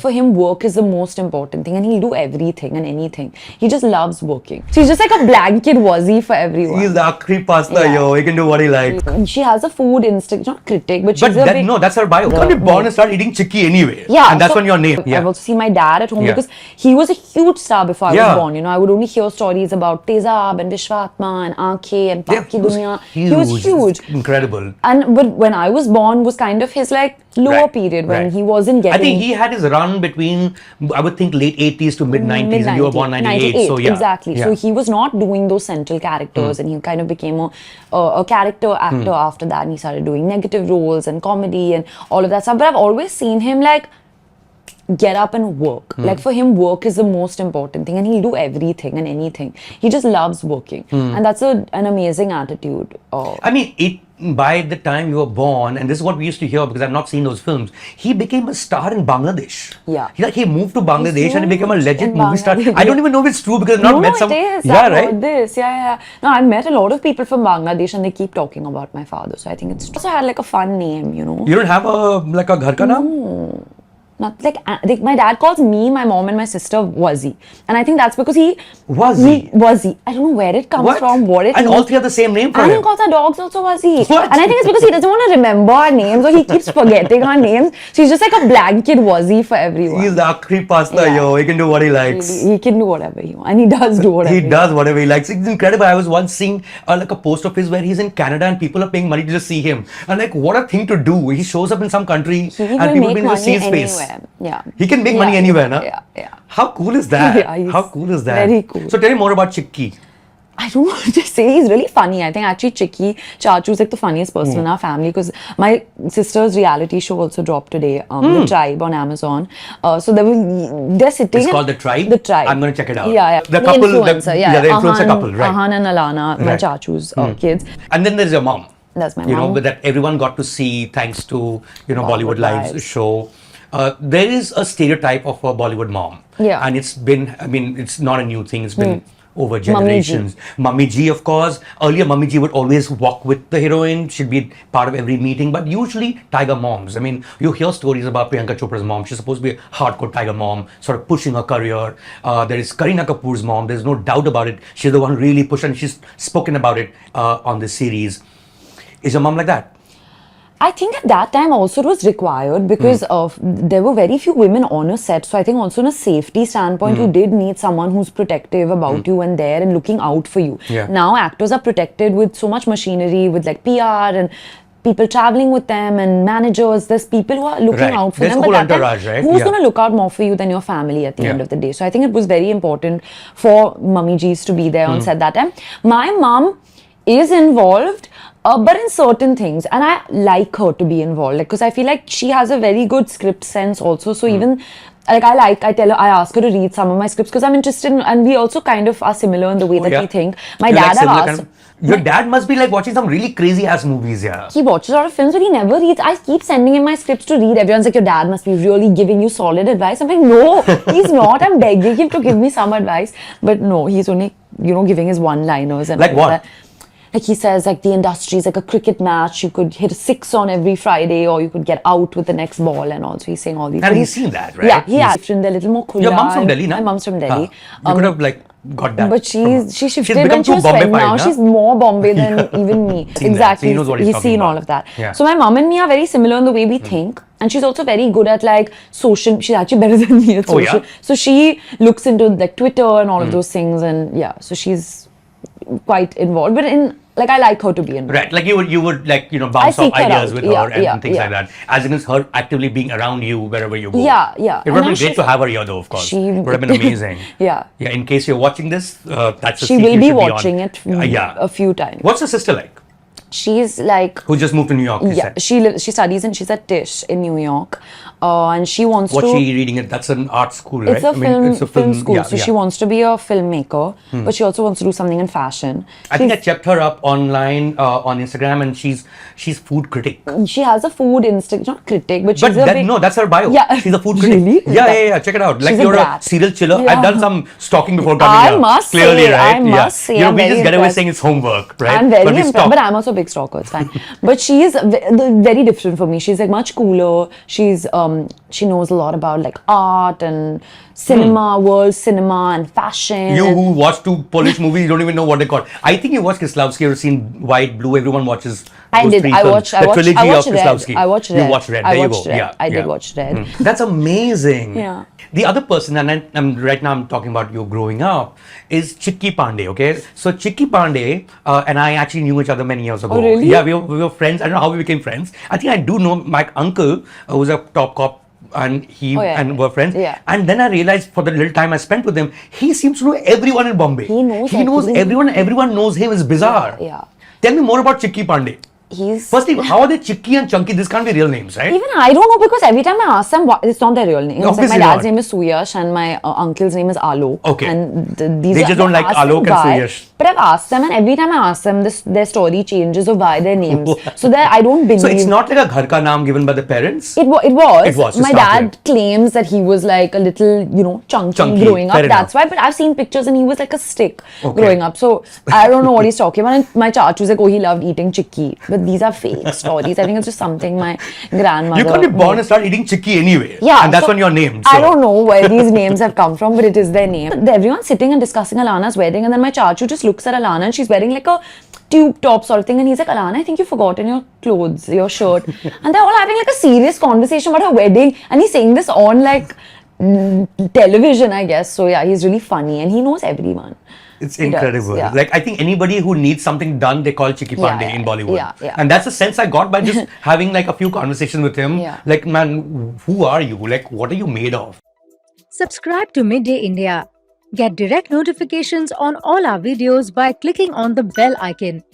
For him, work is the most important thing, and he'll do everything and anything. He just loves working. So he's just like a blanket wazzy for everyone. He's the akri pasta, yo. He can do what he likes. She has a food instinct, not critic, but she's But a big... no, that's her bio. You can't be born and start eating chikki anyway. Yeah. And that's so when your name. Yeah. I've also seen my dad at home Yeah. because he was a huge star before I Yeah. was born. You know, I would only hear stories about Tezab and Vishwatma and Aankhe and Paki Dunya. He was huge. Incredible. But when I was born was kind of his like lower period when he wasn't getting... I think he had his run between, I would think, late 80s to mid 90s, and you were born 98. So yeah. Exactly. Yeah. So he was not doing those central characters, and he kind of became a character actor after that, and he started doing negative roles and comedy and all of that stuff. But I've always seen him like get up and work. Like for him, work is the most important thing, and he'll do everything and anything. He just loves working, and that's an amazing attitude. I mean, by the time you were born, and this is what we used to hear because I've not seen those films, he became a star in Bangladesh. Yeah. He moved to Bangladesh and he became a legend movie star. Bangladesh. I don't even know if it's true because I've not met some... it is. Yeah, I've right? heard this. Yeah. No, I've met a lot of people from Bangladesh and they keep talking about my father. So I think it's true. Also had like a fun name, you know. You don't have a ghar ka naam? Not like my dad calls me, my mom, and my sister Wazzy, and I think that's because Wazzy? Wazzy. I don't know where it comes from, what it and means. all three are the same name for and him. he calls our dogs also Wazzy. What? And I think it's because he doesn't want to remember our names, or he keeps forgetting our names. So he's just like a blanket Wazzy for everyone. He's the akri pasta, yo. He can do what he likes. He can do whatever he wants, and he does do whatever. He does whatever he likes. It's incredible. I was once seeing like a post of his where he's in Canada and people are paying money to just see him. And like, what a thing to do. He shows up in some country and people will just see his face. Yeah. He can make money anywhere, na? Yeah. How cool is that? Yeah, how cool is that? Very cool. So tell me more about Chikki. I don't know what to say. He's really funny. I think actually Chikki Chachu is like the funniest person in our family because my sister's reality show also dropped today, The Tribe on Amazon. So they're sitting. It's called The Tribe? The Tribe. I'm going to check it out. Yeah. The couple, influencer, the influencer couple, right? Ahan and Alana, my Chachu's kids. And then there's your mom. That's my mom. mom. You know, that everyone got to see thanks to, Bollywood Live's show. There is a stereotype of a Bollywood mom. Yeah. And it's been, it's not a new thing. It's been over generations. Mummy G, of course. Earlier, Mummy G would always walk with the heroine. She'd be part of every meeting. But usually, tiger moms. I mean, you hear stories about Priyanka Chopra's mom. She's supposed to be a hardcore tiger mom, sort of pushing her career. There is Kareena Kapoor's mom. There's no doubt about it. She's the one really pushed, and she's spoken about it on this series. Is your mom like that? I think at that time also it was required because there were very few women on a set. So I think also in a safety standpoint, you did need someone who's protective about you and there and looking out for you. Yeah. Now actors are protected with so much machinery, with like PR and people traveling with them and managers. There's people who are looking out for them. But that entourage, time, right? who's going to look out more for you than your family at the end of the day? So I think it was very important for Mummy G's to be there on set that time. My mom is involved, but in certain things, and I like her to be involved, like, because I feel like she has a very good script sense also. So even like I tell her, I ask her to read some of my scripts because I'm interested in, and we also kind of are similar in the way that we think. My dad, I've asked. Your dad must be like watching some really crazy ass movies, yeah. He watches a lot of films, but he never reads. I keep sending him my scripts to read. Everyone's like, your dad must be really giving you solid advice. I'm like, no, he's not. I'm begging him to give me some advice. But no, he's only, giving his one-liners and like all what? That. Like he says, like the industry is like a cricket match. You could hit a 6 on every Friday, or you could get out with the next ball. And also he's saying all these. And he's seen that, right? Yeah, he has. They're a little more khula. Your mom's from Delhi, na? My mom's from Delhi. You could have like got that. But she shifted when she was Bombay 20. Now she's more Bombay than even me. Exactly. So he's seen all of that. Yeah. So my mom and me are very similar in the way we think. And she's also very good at like social. She's actually better than me at social. Oh, yeah? So she looks into like Twitter and all of those things. And yeah, so she's quite involved. But I like her to be involved. Right, like you would like, bounce off ideas with her and things like that. As against her actively being around you wherever you go. Yeah. It would have been great to have her here though, of course. It would have been amazing. Yeah, in case you're watching this, that's a she will be watching it a few times. What's your sister like? She's like... Who just moved to New York, you said? She studies and she's at Tisch in New York. And she wants What's she reading it? That's an art school, right? It's a film school. So she wants to be a filmmaker, but she also wants to do something in fashion. I think I checked her up online on Instagram, and she's food critic. She has a food instinct, not critic, but she's no, that's her bio. Yeah. She's a food critic. Really? Yeah. Check it out. Like you're a serial chiller. Yeah. I've done some stalking before coming here. I must say, we just get away saying it's homework, right? I'm very impressed, but I'm also a big stalker. It's fine. But she is very different from me. She's like much cooler. She's she knows a lot about like art and cinema, world cinema and fashion. You who watch two Polish movies, you don't even know what they call. I think you watched Kieslowski or seen White, Blue. Everyone watches. I those did. three I films. watched. The I watched. trilogy I watched of Red. Kieslowski. I watched Red. You watched Red. I There watched you go. Red. Yeah, I did yeah. watch Red. That's amazing. Yeah. The other person, and right now I'm talking about you growing up, is Chikki Pande. Okay, so Chikki Pande and I actually knew each other many years ago. Oh, really? Yeah, we were friends. I don't know how we became friends. I think I do know my uncle, who was a top cop. And and were friends. Yeah. And then I realized for the little time I spent with him, he seems to know everyone in Bombay. He knows everyone. Everyone knows him. It's bizarre. Yeah. Tell me more about Chikki Pande. Firstly, how are they Chikki and Chunky? This can't be real names, right? Even I don't know, because every time I ask them, it's not their real name. It's like my dad's not. name is Suyash and my uncle's name is Alok. Okay. And they just don't like Alok and Suyash. But I've asked them, and every time I ask them, their story changes of why their names. So that I don't believe. So it's not like a ghar ka naam given by the parents? It was. It was. My dad claims that he was like a little, chunky growing up. That's why. But I've seen pictures and he was like a stick growing up. So I don't know what he's talking about. And my chachu's like, oh, he loved eating chikki. But these are fake stories. I think it's just something my grandmother. You can't be born and start eating chikki anyway. Yeah. And that's when you're named. So. I don't know where these names have come from, but it is their name. Everyone's sitting and discussing Alana's wedding, and then my chachu just looks at Alana and she's wearing like a tube top sort of thing, and he's like, Alana, I think you've forgotten your clothes, your shirt. And they're all having like a serious conversation about her wedding, and he's saying this on like television, I guess. So yeah, he's really funny and he knows everyone. It's incredible. Yeah. Like, I think anybody who needs something done, they call Chikki Pande in Bollywood. Yeah. And that's the sense I got by just having like a few conversations with him. Yeah. Like, man, who are you? Like, what are you made of? Subscribe to Midday India. Get direct notifications on all our videos by clicking on the bell icon.